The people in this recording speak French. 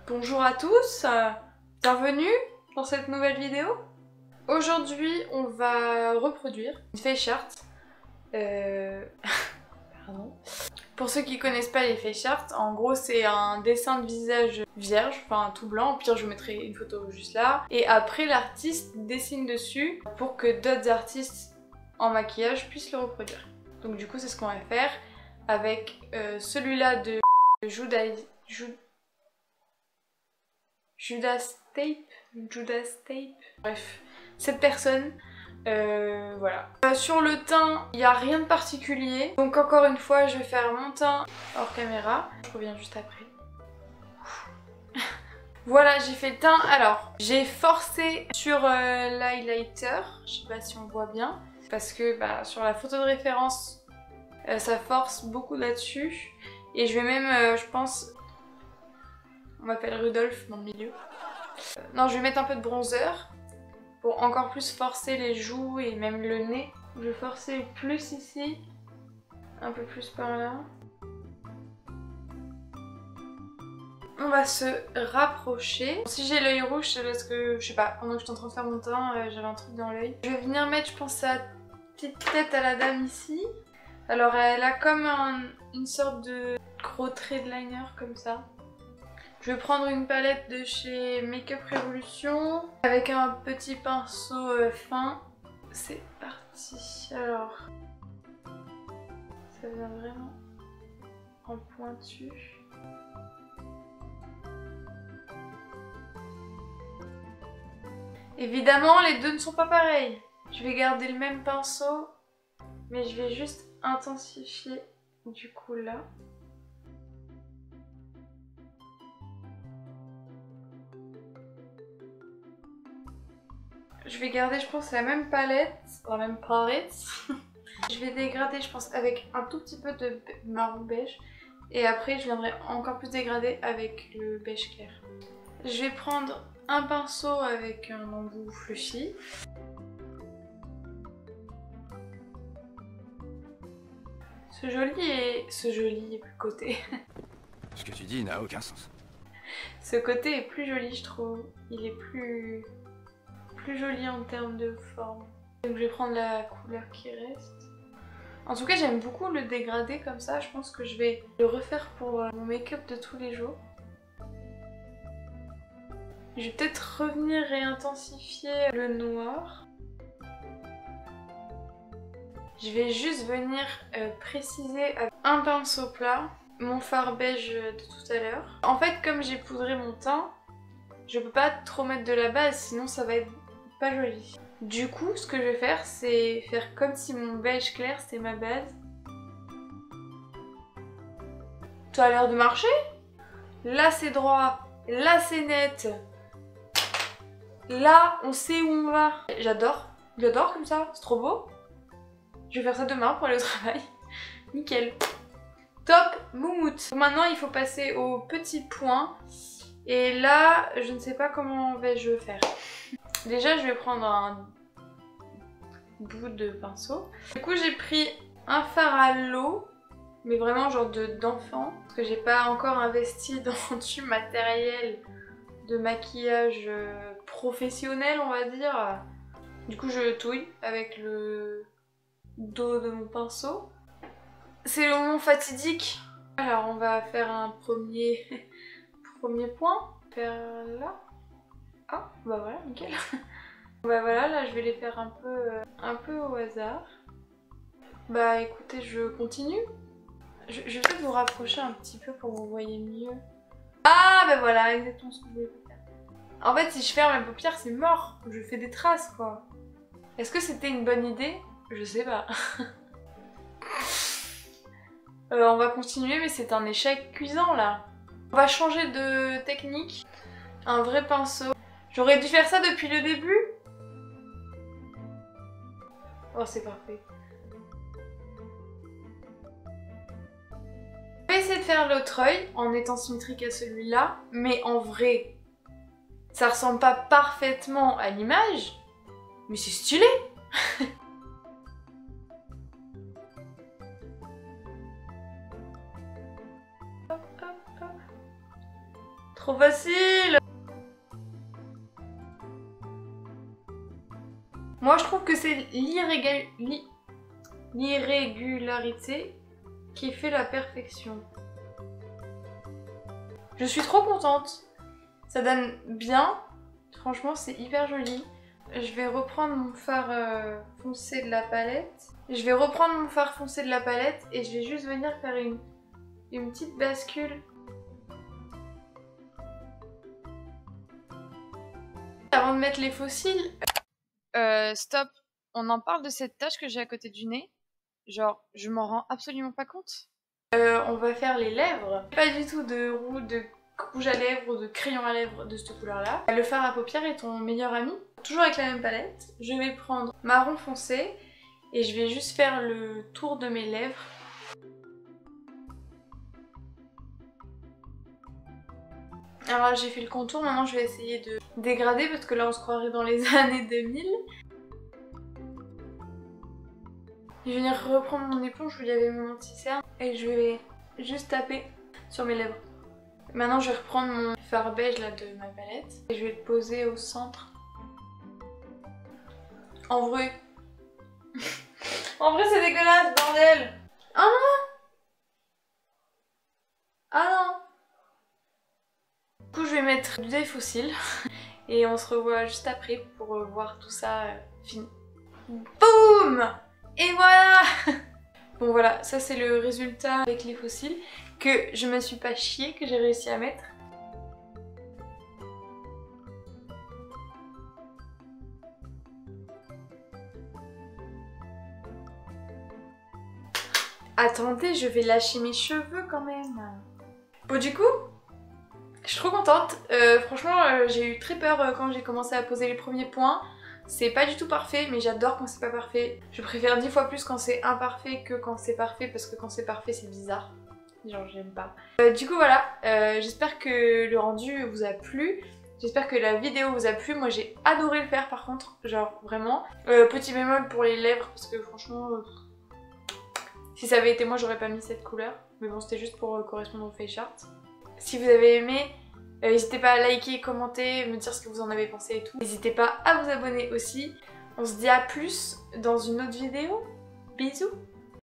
Bonjour à tous, bienvenue dans cette nouvelle vidéo. Aujourd'hui on va reproduire une face art. Pardon. Pour ceux qui connaissent pas les face art, en gros c'est un dessin de visage vierge, enfin tout blanc, au pire je vous mettrai une photo juste là. Et après l'artiste dessine dessus pour que d'autres artistes en maquillage puissent le reproduire. Donc du coup c'est ce qu'on va faire avec celui-là de Judas Tape, bref, cette personne, voilà. Sur le teint, il n'y a rien de particulier, donc encore une fois, je vais faire mon teint hors caméra. Je reviens juste après. Voilà, j'ai fait le teint. Alors, j'ai forcé sur l'highlighter, je sais pas si on voit bien, parce que sur la photo de référence, ça force beaucoup là-dessus. Et je vais même, je pense, on m'appelle Rudolf dans le milieu. Non, je vais mettre un peu de bronzer pour encore plus forcer les joues et même le nez. Je vais forcer plus ici, un peu plus par là. On va se rapprocher. Si j'ai l'œil rouge, c'est parce que, je sais pas, pendant que j'étais en train de faire mon teint, j'avais un truc dans l'œil. Je vais venir mettre, je pense, sa petite tête à la dame ici. Alors elle a comme une sorte de gros trait de liner comme ça. Je vais prendre une palette de chez Makeup Revolution avec un petit pinceau fin. C'est parti. Alors, ça vient vraiment en pointu. Évidemment, les deux ne sont pas pareils. Je vais garder le même pinceau, mais je vais juste intensifier du coup là. Je vais garder, je pense, la même palette. Je vais dégrader, je pense, avec un tout petit peu de marron beige. Et après, je viendrai encore plus dégrader avec le beige clair. Je vais prendre un pinceau avec un embout fluffy. Ce joli côté. Ce que tu dis n'a aucun sens. Ce côté est plus joli, je trouve. Il est plus joli en termes de forme. Donc je vais prendre la couleur qui reste. En tout cas, j'aime beaucoup le dégradé comme ça. Je pense que je vais le refaire pour mon make-up de tous les jours. Je vais peut-être revenir et intensifier le noir. Je vais juste venir préciser avec un pinceau plat mon fard beige de tout à l'heure. En fait, comme j'ai poudré mon teint, je peux pas trop mettre de la base, sinon ça va être pas joli. Du coup, ce que je vais faire, c'est faire comme si mon beige clair c'était ma base. Ça a l'air de marcher. Là c'est droit, là c'est net. Là on sait où on va. J'adore comme ça, c'est trop beau. Je vais faire ça demain pour aller au travail. Nickel. Top moumoute. Maintenant il faut passer au petit point. Et là, je ne sais pas comment vais-je faire. Déjà, je vais prendre un bout de pinceau. Du coup, j'ai pris un fard à l'eau, mais vraiment genre d'enfant. Parce que j'ai pas encore investi dans du matériel de maquillage professionnel, on va dire. Du coup, je touille avec le dos de mon pinceau. C'est le moment fatidique. Alors, on va faire un premier point. Faire là. Ah, bah voilà, nickel. Bah voilà, là je vais les faire un peu au hasard. Bah écoutez, je continue. Je vais peut-être vous rapprocher un petit peu pour que vous voyez mieux. Ah bah voilà, exactement ce que je voulais faire. En fait, si je ferme les paupières, c'est mort. Je fais des traces, quoi. Est-ce que c'était une bonne idée? Je sais pas. On va continuer, mais c'est un échec cuisant, là. On va changer de technique. Un vrai pinceau. J'aurais dû faire ça depuis le début. Oh, c'est parfait. Je vais essayer de faire l'autre œil en étant symétrique à celui-là, mais en vrai, ça ressemble pas parfaitement à l'image, mais c'est stylé. Trop facile. Moi je trouve que c'est l'irrégularité qui fait la perfection. Je suis trop contente. Ça donne bien. Franchement c'est hyper joli. Je vais reprendre mon fard foncé de la palette. Et je vais juste venir faire une petite bascule. Avant de mettre les faux cils... stop. On en parle de cette tache que j'ai à côté du nez. Genre, je m'en rends absolument pas compte. On va faire les lèvres. Pas du tout de rouge à lèvres ou de crayon à lèvres de cette couleur là. Le fard à paupières est ton meilleur ami. Toujours avec la même palette. Je vais prendre marron foncé et je vais juste faire le tour de mes lèvres. Alors là j'ai fait le contour, maintenant je vais essayer de dégrader parce que là on se croirait dans les années 2000. Je vais venir reprendre mon éponge où il y avait mon anti-cerne et je vais juste taper sur mes lèvres. Maintenant je vais reprendre mon fard beige là de ma palette et je vais le poser au centre. En vrai... en vrai c'est dégueulasse bordel. Ah non. Ah non. Du coup je vais mettre des faux cils et on se revoit juste après pour voir tout ça fini. Boum! Et voilà. Bon voilà, ça c'est le résultat avec les faux cils que je me suis pas chiée, que j'ai réussi à mettre. Attendez, je vais lâcher mes cheveux quand même. Bon du coup, je suis trop contente. Franchement, j'ai eu très peur quand j'ai commencé à poser les premiers points. C'est pas du tout parfait, mais j'adore quand c'est pas parfait. Je préfère 10 fois plus quand c'est imparfait que quand c'est parfait, parce que quand c'est parfait, c'est bizarre. Genre, j'aime pas. Du coup, voilà. J'espère que le rendu vous a plu. J'espère que la vidéo vous a plu. Moi, j'ai adoré le faire, par contre. Genre, vraiment. Petit bémol pour les lèvres, parce que franchement... si ça avait été moi, j'aurais pas mis cette couleur. Mais bon, c'était juste pour correspondre au face chart. Si vous avez aimé, n'hésitez pas à liker, commenter, me dire ce que vous en avez pensé et tout. N'hésitez pas à vous abonner aussi. On se dit à plus dans une autre vidéo. Bisous!